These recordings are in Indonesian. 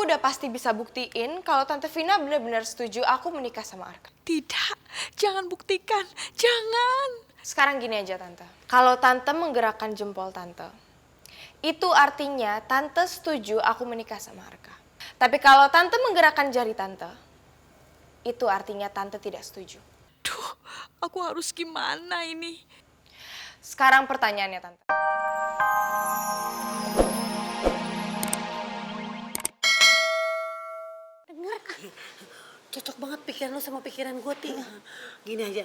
aku udah pasti bisa buktiin kalau Tante Vina benar-benar setuju aku menikah sama Arka. Tidak, jangan buktikan, jangan. Sekarang gini aja Tante, kalau Tante menggerakkan jempol Tante, itu artinya Tante setuju aku menikah sama Arka. Tapi kalau Tante menggerakkan jari Tante, itu artinya Tante tidak setuju. Duh, aku harus gimana ini? Sekarang pertanyaannya Tante. Cocok banget pikiran lo sama pikiran gue, Ti. Gini aja,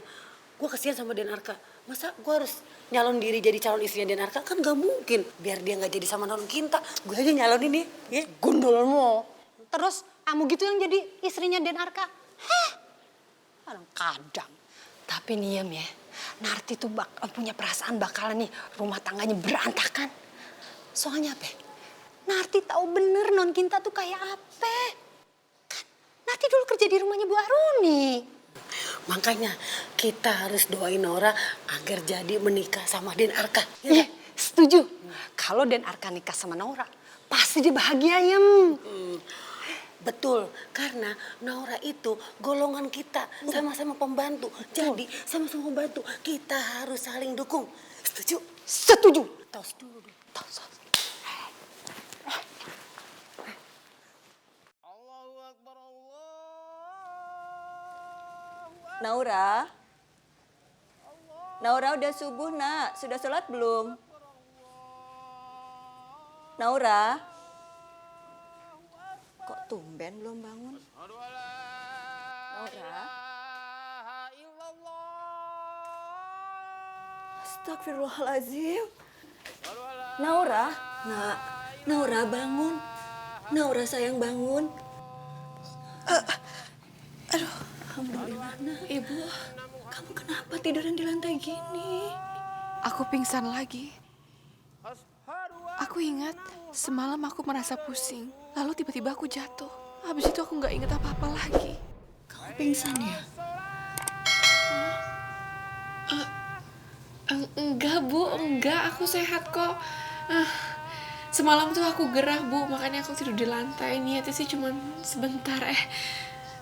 gue kasihan sama Den Arka. Masa gue harus nyalon diri jadi calon istrinya Den Arka? Kan gak mungkin. Biar dia gak jadi sama non Kinta, gue aja nyalon ini. Ya. Gundulmu. Terus kamu gitu yang jadi istrinya Den Arka? Heh, kadang-kadang. Tapi Niem ya, Narti tuh punya perasaan bakalan nih rumah tangganya berantakan. Soalnya apa? Narti tahu bener non Kinta tuh kayak apa. Kan Narti dulu kerja di rumahnya Bu Aruni. Makanya kita harus doain Nora agar jadi menikah sama Den Arka. Ya, Setuju. Kalau Den Arka nikah sama Naura, pasti dia bahagia, Yem. Betul, karena Naura itu golongan kita, sama-sama pembantu. Jadi sama-sama pembantu, kita harus saling dukung. Setuju? Setuju. Tos dulu. Tos. Naura? Naura udah subuh nak, sudah sholat belum? Naura? Kok tumben belum bangun? Naura? Astagfirullahaladzim. Naura? Nak, Naura bangun. Naura sayang bangun. Alhamdulillah, nak. Ibu, Kamu kenapa tiduran di lantai gini? aku pingsan lagi. Aku ingat semalam aku merasa pusing, lalu tiba-tiba aku jatuh. Habis itu aku nggak ingat apa-apa lagi. Kamu pingsan ya? Enggak Bu, enggak. Aku sehat kok. Semalam tuh aku gerah Bu, makanya aku tidur di lantai. Niatnya sih cuma sebentar.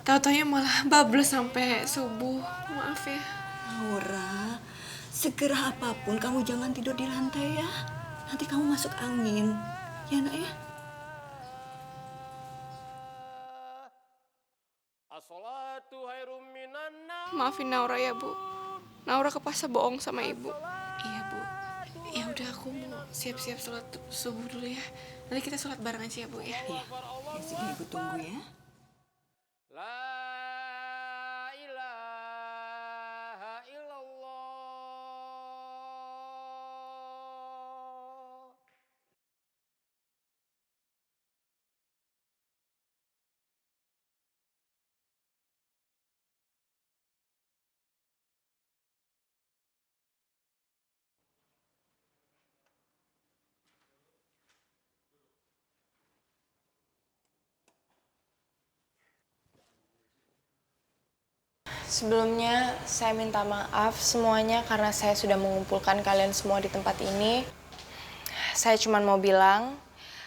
Tahu-taunya malah bablas sampai subuh. Maaf ya. Naura, segera apapun kamu jangan tidur di lantai ya. Nanti kamu masuk angin. Ya nak ya? Maafin Naura ya Bu. Naura kepaksa bohong sama Ibu. Iya Bu. Ya udah aku mau siap-siap sholat subuh dulu ya. Nanti kita sholat bareng aja ya Bu ya. Iya. Ya sini Ibu tunggu ya. La ilaha illallah. Sebelumnya saya minta maaf semuanya karena saya sudah mengumpulkan kalian semua di tempat ini. Saya cuma mau bilang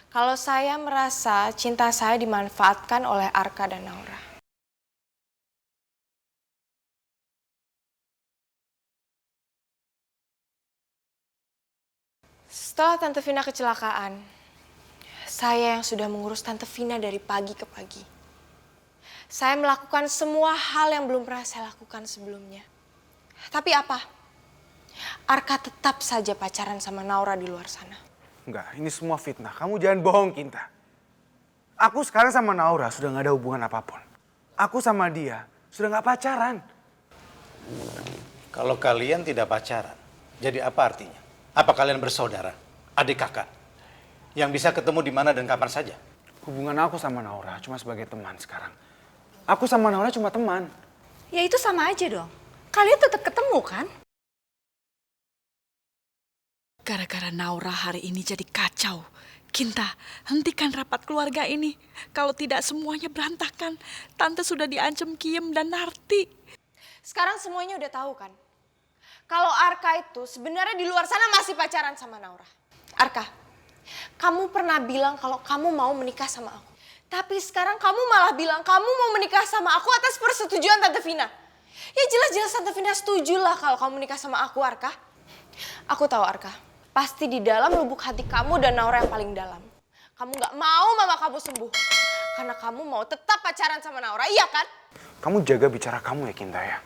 kalau saya merasa cinta saya dimanfaatkan oleh Arka dan Naura. Setelah Tante Vina kecelakaan, saya yang sudah mengurus Tante Vina dari pagi ke pagi. Saya melakukan semua hal yang belum pernah saya lakukan sebelumnya. Tapi apa? Arka tetap saja pacaran sama Naura di luar sana. Enggak, ini semua fitnah. Kamu jangan bohong, Kinta. Aku sekarang sama Naura sudah gak ada hubungan apapun. Aku sama dia sudah gak pacaran. Kalau kalian tidak pacaran, jadi apa artinya? Apa kalian bersaudara, adik kakak, yang bisa ketemu di mana dan kapan saja? Hubungan aku sama Naura cuma sebagai teman sekarang. Aku sama Naura cuma teman. Ya itu sama aja dong. Kalian tetap ketemu kan? Gara-gara Naura hari ini jadi kacau. Kinta, hentikan rapat keluarga ini. Kalau tidak semuanya berantakan. Tante sudah diancam Kiem dan Narti. Sekarang semuanya udah tahu kan? Kalau Arka itu sebenarnya di luar sana masih pacaran sama Naura. Arka, kamu pernah bilang kalau kamu mau menikah sama aku. Tapi sekarang kamu malah bilang kamu mau menikah sama aku atas persetujuan Tante Vina. Ya jelas-jelas Tante Vina setuju lah kalau kamu menikah sama aku, Arka. Aku tahu, Arka. Pasti di dalam lubuk hati kamu dan Naura yang paling dalam. Kamu gak mau mama kamu sembuh. Karena kamu mau tetap pacaran sama Naura, iya kan? Kamu jaga bicara kamu ya, Kinta ya.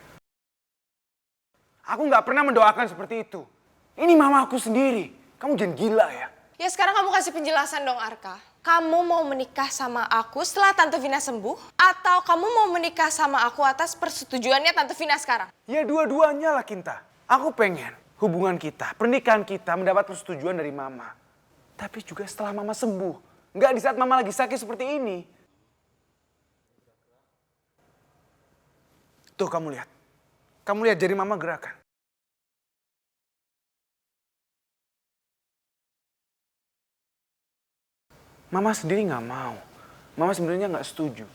Aku gak pernah mendoakan seperti itu. Ini mama aku sendiri. Kamu jangan gila ya. Ya sekarang kamu kasih penjelasan dong, Arka. Kamu mau menikah sama aku setelah Tante Vina sembuh? Atau kamu mau menikah sama aku atas persetujuannya Tante Vina sekarang? Ya dua-duanya lah, Kinta. Aku pengen hubungan kita, pernikahan kita mendapat persetujuan dari mama. Tapi juga setelah mama sembuh. Nggak di saat mama lagi sakit seperti ini. Tuh kamu lihat. Kamu lihat jari mama gerakan. Mama sendiri nggak mau. Mama sebenarnya nggak setuju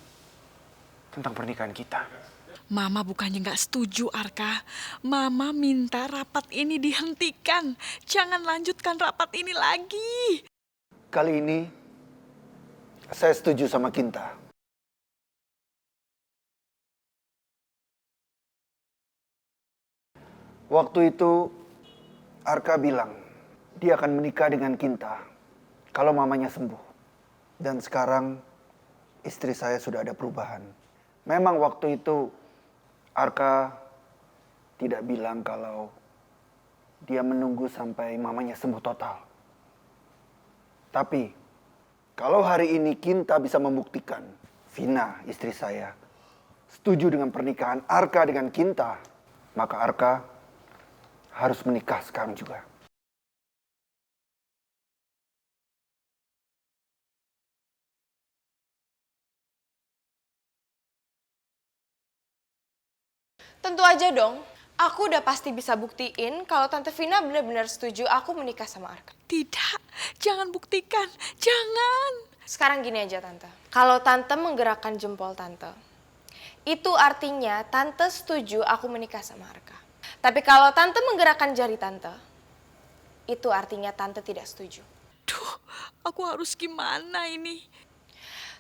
tentang pernikahan kita. Mama bukannya nggak setuju, Arka. Mama minta rapat ini dihentikan. Jangan lanjutkan rapat ini lagi. Kali ini saya setuju sama Kinta. Waktu itu Arka bilang dia akan menikah dengan Kinta kalau mamanya sembuh. Dan sekarang istri saya sudah ada perubahan. Memang waktu itu Arka tidak bilang kalau dia menunggu sampai mamanya sembuh total. Tapi kalau hari ini Kinta bisa membuktikan Vina, istri saya, setuju dengan pernikahan Arka dengan Kinta, maka Arka harus menikah sekarang juga. Tentu aja dong. Aku udah pasti bisa buktiin kalau Tante Vina benar-benar setuju aku menikah sama Arka. Tidak, jangan buktikan. Jangan. Sekarang gini aja, Tante. Kalau Tante menggerakkan jempol Tante, itu artinya Tante setuju aku menikah sama Arka. Tapi kalau Tante menggerakkan jari Tante, itu artinya Tante tidak setuju. Duh, aku harus gimana ini?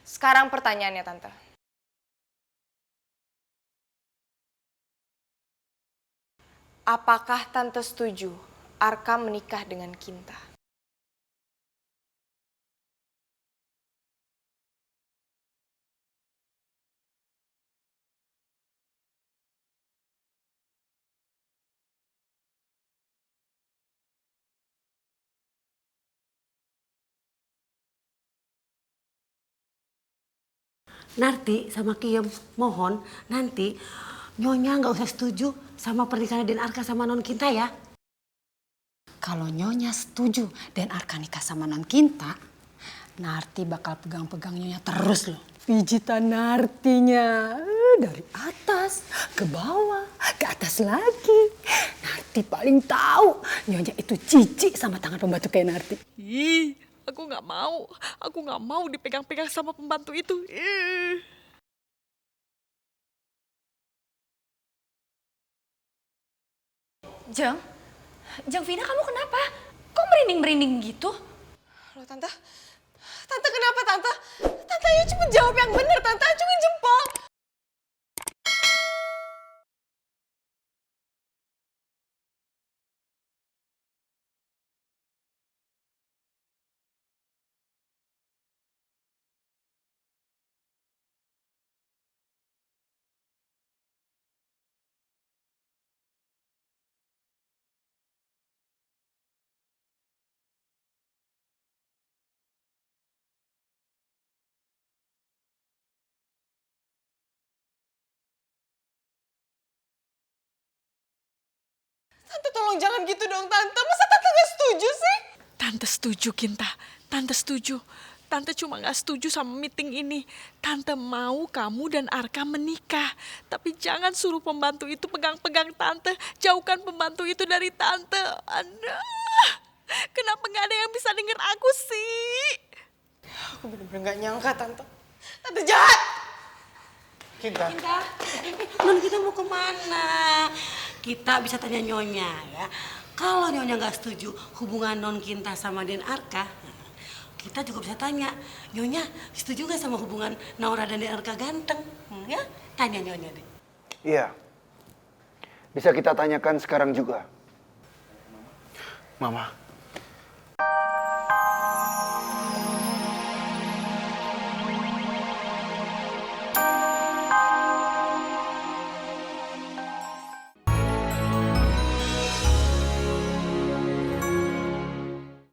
Sekarang pertanyaannya, Tante. Apakah Tante setuju Arka menikah dengan Kinta? Narti sama Kiem, mohon nanti Nyonya nggak usah setuju sama pernikahan Den Arka sama Non Kinta ya. Kalau Nyonya setuju dan Arka nikah sama Non Kinta, Narti bakal pegang-pegang Nyonya terus loh. Pijitan Nartinya dari atas ke bawah, ke atas lagi. Narti paling tahu Nyonya itu jijik sama tangan pembantu kayak Narti. Ih, aku nggak mau. Aku nggak mau dipegang-pegang sama pembantu itu. Ih. Jeng Vina, kamu kenapa? Kok merinding-merinding gitu? Loh, Tante. Tante kenapa, Tante? Tante ayo cepet jawab yang benar, Tante. Acungin jempol. Tante tolong jangan gitu dong, Tante. Masa Tante gak setuju sih? Tante setuju, Kinta. Tante setuju. Tante cuma gak setuju sama meeting ini. Tante mau kamu dan Arka menikah. Tapi jangan suruh pembantu itu pegang-pegang Tante. Jauhkan pembantu itu dari Tante. Aduh, kenapa gak ada yang bisa denger aku sih? Aku bener-bener gak nyangka, Tante. Tante jahat! Kinta. Non kita mau kemana? Kita bisa tanya Nyonya ya. Kalau Nyonya nggak setuju hubungan Non Kinta sama Den Arka, kita juga bisa tanya, Nyonya setuju gak sama hubungan Naura dan Den Arka ganteng? Ya, tanya Nyonya deh. Iya. Bisa kita tanyakan sekarang juga. Mama,